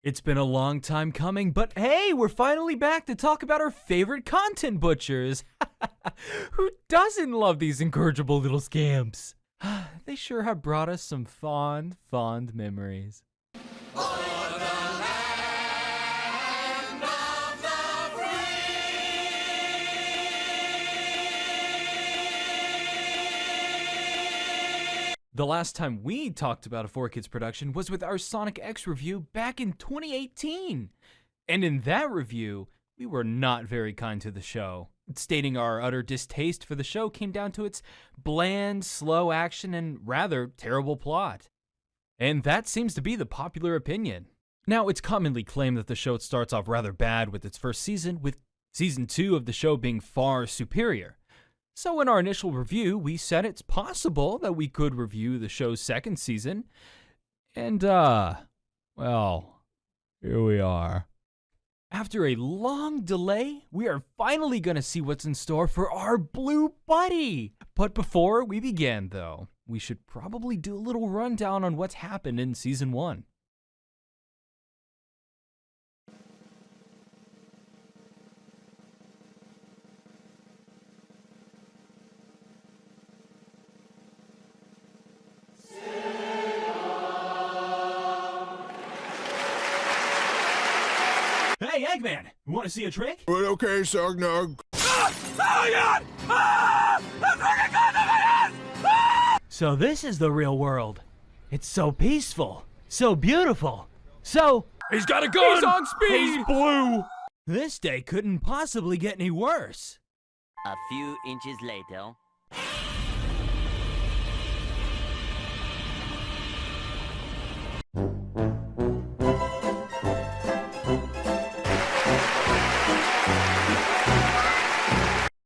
It's been a long time coming, but hey, we're finally back to talk about our favorite content butchers. Who doesn't love these incorrigible little scamps? They sure have brought us some fond memories. The last time we talked about a 4Kids production was with our Sonic X review back in 2018. And in that review, we were not very kind to the show, stating our utter distaste for the show came down to its bland, slow action and rather terrible plot. And that seems to be the popular opinion. Now, it's commonly claimed that the show starts off rather bad with its first season, with season 2 of the show being far superior. So in our initial review, we said it's possible that we could review the show's second season. And, well, here we are. After a long delay, we are finally going to see what's in store for our blue buddy. But before we begin, though, we should probably do a little rundown on what's happened in season 1. Hey, Eggman, you want to see a trick? Well, okay, Sognog. Oh my God! The freaking gun in my hand! So this is the real world. It's so peaceful, so beautiful, so... He's got a gun! He's on speed! He's blue! This day couldn't possibly get any worse. A few inches later.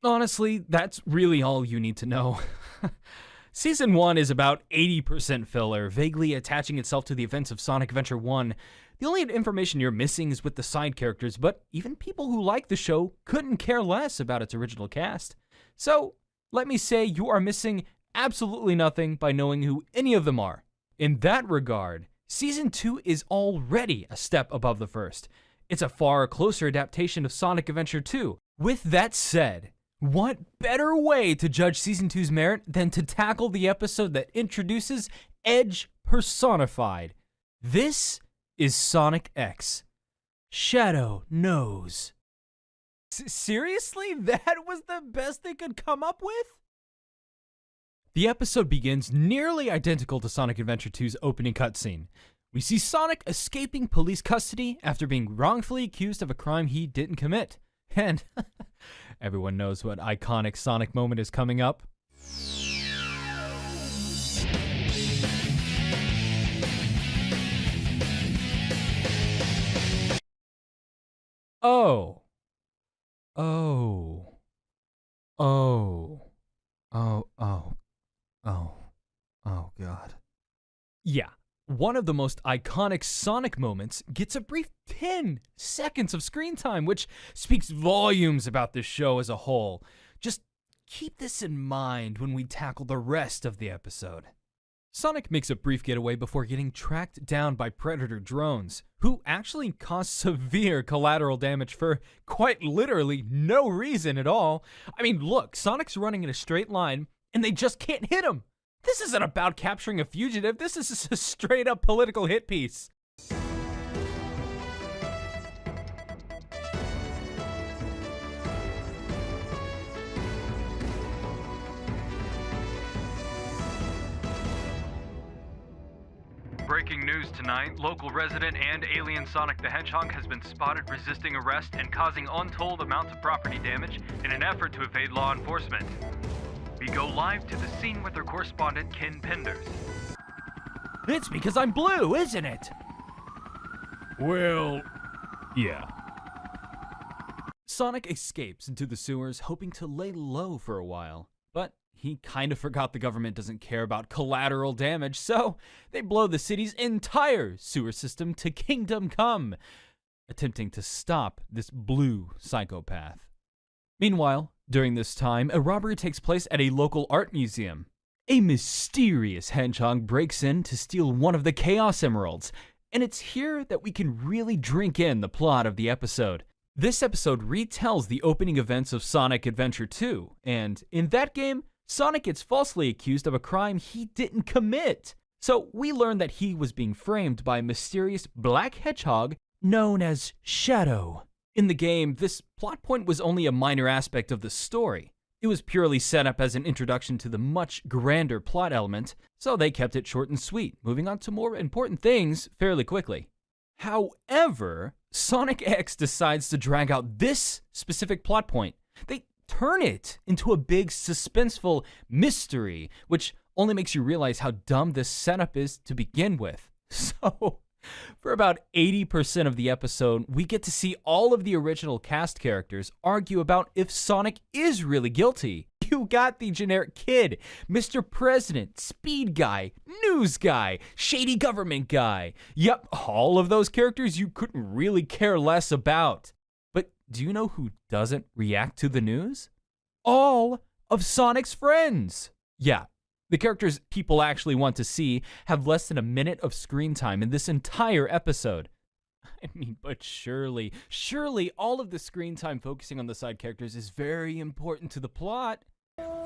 Honestly, that's really all you need to know. Season 1 is about 80% filler, vaguely attaching itself to the events of Sonic Adventure 1. The only information you're missing is with the side characters, but even people who like the show couldn't care less about its original cast. So, let me say you are missing absolutely nothing by knowing who any of them are. In that regard, Season 2 is already a step above the first. It's a far closer adaptation of Sonic Adventure 2. With that said, what better way to judge Season 2's merit than to tackle the episode that introduces Edge personified? This is Sonic X. Shadow knows. Seriously? That was the best they could come up with? The episode begins nearly identical to Sonic Adventure 2's opening cutscene. We see Sonic escaping police custody after being wrongfully accused of a crime he didn't commit. And everyone knows what iconic Sonic moment is coming up. Oh. God. Yeah. One of the most iconic Sonic moments gets a brief 10 seconds of screen time, which speaks volumes about this show as a whole. Just keep this in mind when we tackle the rest of the episode. Sonic makes a brief getaway before getting tracked down by Predator drones, who actually cause severe collateral damage for quite literally no reason at all. I mean, look, Sonic's running in a straight line, and they just can't hit him. This isn't about capturing a fugitive, this is just a straight up political hit piece. Breaking news tonight, local resident and alien Sonic the Hedgehog has been spotted resisting arrest and causing untold amounts of property damage in an effort to evade law enforcement. We go live to the scene with our correspondent, Ken Penders. It's because I'm blue, isn't it? Well, yeah. Sonic escapes into the sewers, hoping to lay low for a while. But he kind of forgot the government doesn't care about collateral damage, so they blow the city's entire sewer system to kingdom come, attempting to stop this blue psychopath. Meanwhile, during this time, a robbery takes place at a local art museum. A mysterious hedgehog breaks in to steal one of the Chaos Emeralds, And it's here that we can really drink in the plot of the episode. This episode retells the opening events of Sonic Adventure 2, and in that game, Sonic gets falsely accused of a crime he didn't commit. So we learn that he was being framed by a mysterious black hedgehog known as Shadow. In the game, this plot point was only a minor aspect of the story. It was purely set up as an introduction to the much grander plot element, so they kept it short and sweet, moving on to more important things fairly quickly. However, Sonic X decides to drag out this specific plot point. They turn it into a big suspenseful mystery, which only makes you realize how dumb this setup is to begin with. So, for about 80% of the episode, we get to see all of the original cast characters argue about if Sonic is really guilty. You got the generic kid, Mr. President, speed guy, news guy, shady government guy. Yep, all of those characters you couldn't really care less about. But do you know who doesn't react to the news? All of Sonic's friends. Yeah. The characters people actually want to see have less than a minute of screen time in this entire episode. I mean, but surely all of the screen time focusing on the side characters is very important to the plot.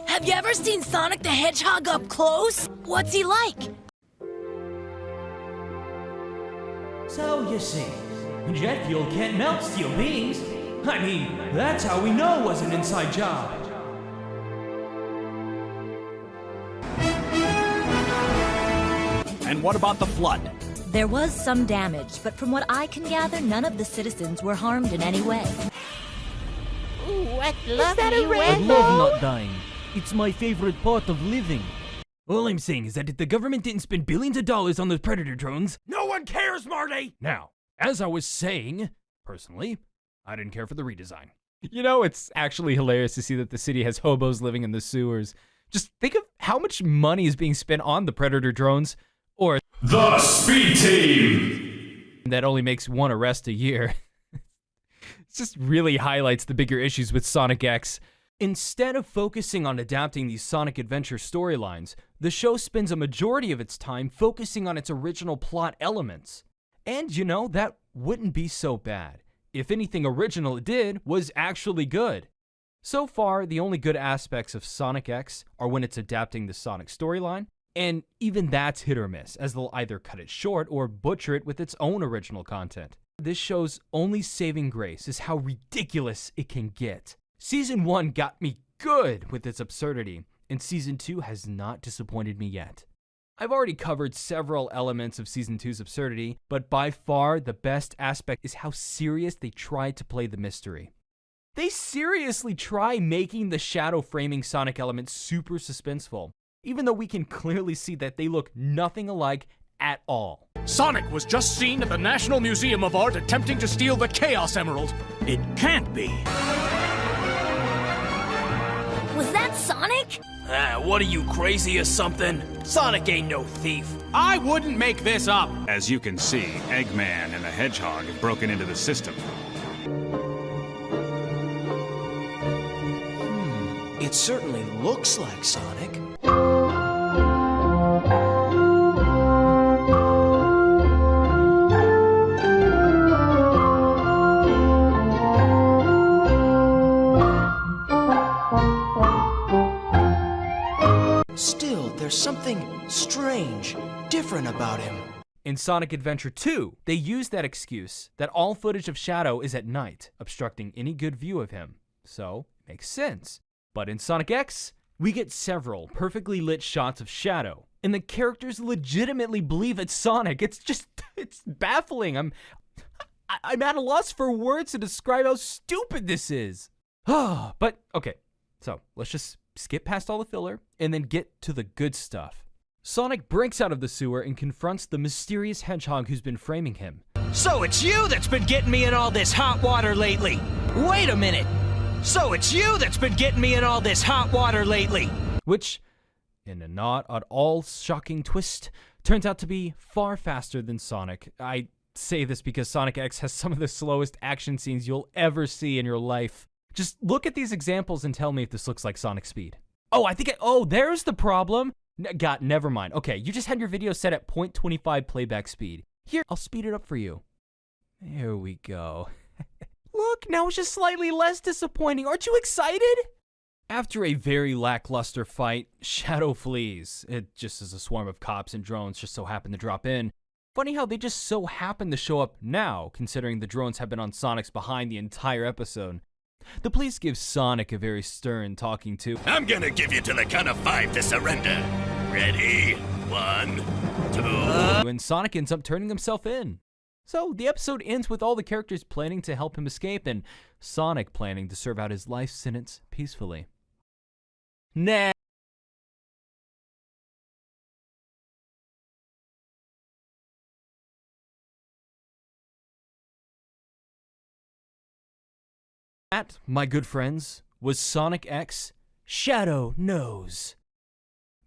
Have you ever seen Sonic the Hedgehog up close? What's he like? So you see, jet fuel can't melt steel beams. I mean, that's how we know it was an inside job. And what about the flood? There was some damage, but from what I can gather, none of the citizens were harmed in any way. Ooh, what lovely I love not dying. It's my favorite part of living. All I'm saying is that if the government didn't spend billions of dollars on those Predator drones, no one cares, Marty! Now, as I was saying, personally, I didn't care for the redesign. You know, it's actually hilarious to see that the city has hobos living in the sewers. Just think of how much money is being spent on the Predator drones, or The Speed Team! that only makes one arrest a year. It just really highlights the bigger issues with Sonic X. Instead of focusing on adapting these Sonic Adventure storylines, the show spends a majority of its time focusing on its original plot elements. And you know, that wouldn't be so bad. If anything original it did was actually good. So far, the only good aspects of Sonic X are when it's adapting the Sonic storyline, and even that's hit or miss, as they'll either cut it short or butcher it with its own original content. This show's only saving grace is how ridiculous it can get. Season 1 got me good with its absurdity, and Season 2 has not disappointed me yet. I've already covered several elements of Season 2's absurdity, but by far the best aspect is how serious they try to play the mystery. They seriously try making the shadow framing Sonic elements super suspenseful, even though we can clearly see that they look nothing alike at all. Sonic was just seen at the National Museum of Art attempting to steal the Chaos Emerald. It can't be. Was that Sonic? What are you, crazy or something? Sonic ain't no thief. I wouldn't make this up. As you can see, Eggman and the Hedgehog have broken into the system. It certainly looks like Sonic. Still, there's something strange, different about him. In Sonic Adventure 2, they use that excuse that all footage of Shadow is at night, obstructing any good view of him. So, it makes sense. But in Sonic X, we get several perfectly lit shots of Shadow, and the characters legitimately believe it's Sonic. It's baffling. I'm at a loss for words to describe how stupid this is. But, okay, so let's just skip past all the filler and then get to the good stuff. Sonic breaks out of the sewer and confronts the mysterious hedgehog who's been framing him. So it's you that's been getting me in all this hot water lately. Wait a minute. So it's you that's been getting me in all this hot water lately. Which, in a not at all shocking twist, turns out to be far faster than Sonic. I say this because Sonic X has some of the slowest action scenes you'll ever see in your life. Just look at these examples and tell me if this looks like Sonic speed. Oh, there's the problem. Never mind. Okay, you just had your video set at 0.25 playback speed. Here, I'll speed it up for you. There we go. Look, now it's just slightly less disappointing. Aren't you excited? After a very lackluster fight, Shadow flees. It just is a swarm of cops and drones just so happen to drop in. Funny how they just so happen to show up now, considering the drones have been on Sonic's behind the entire episode. The police give Sonic a very stern talking to. I'm gonna give you to the count of 5 to surrender. Ready? 1, 2... And Sonic ends up turning himself in. So the episode ends with all the characters planning to help him escape and Sonic planning to serve out his life sentence peacefully. Nah. That, my good friends, was Sonic X Shadow Knows.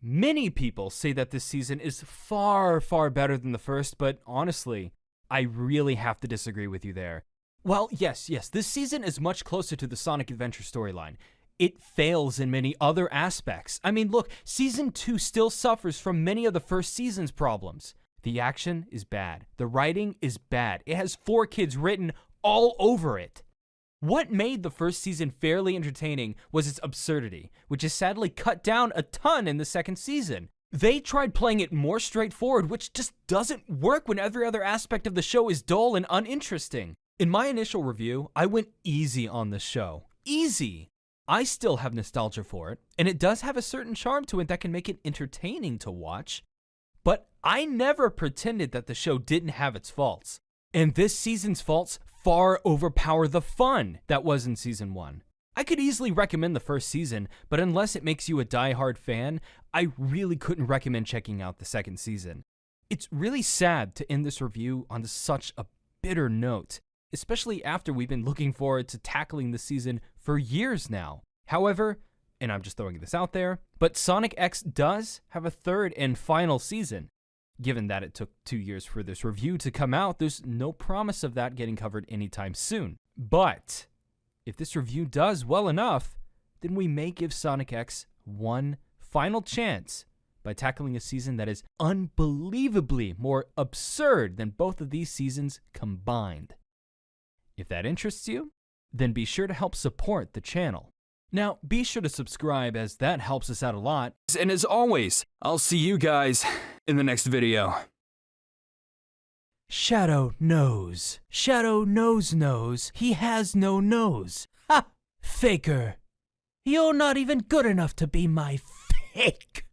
Many people say that this season is far, far better than the first, but honestly, I really have to disagree with you there. While yes, this season is much closer to the Sonic Adventure storyline, it fails in many other aspects. I mean, look, Season 2 still suffers from many of the first season's problems. The action is bad. The writing is bad. It has 4 kids written all over it. What made the first season fairly entertaining was its absurdity, which is sadly cut down a ton in the second season. They tried playing it more straightforward, which just doesn't work when every other aspect of the show is dull and uninteresting. In my initial review, I went easy on the show. Easy! I still have nostalgia for it, and it does have a certain charm to it that can make it entertaining to watch. But I never pretended that the show didn't have its faults. And this season's faults far overpower the fun that was in Season 1. I could easily recommend the first season, but unless it makes you a die-hard fan, I really couldn't recommend checking out the second season. It's really sad to end this review on such a bitter note, especially after we've been looking forward to tackling the season for years now. However, and I'm just throwing this out there, but Sonic X does have a third and final season. Given that it took 2 years for this review to come out, there's no promise of that getting covered anytime soon. But if this review does well enough, then we may give Sonic X one final chance by tackling a season that is unbelievably more absurd than both of these seasons combined. If that interests you, then be sure to help support the channel. Now, be sure to subscribe as that helps us out a lot. And as always, I'll see you guys in the next video. Shadow knows. Shadow knows. He has no nose. Ha! Faker. You're not even good enough to be my fake.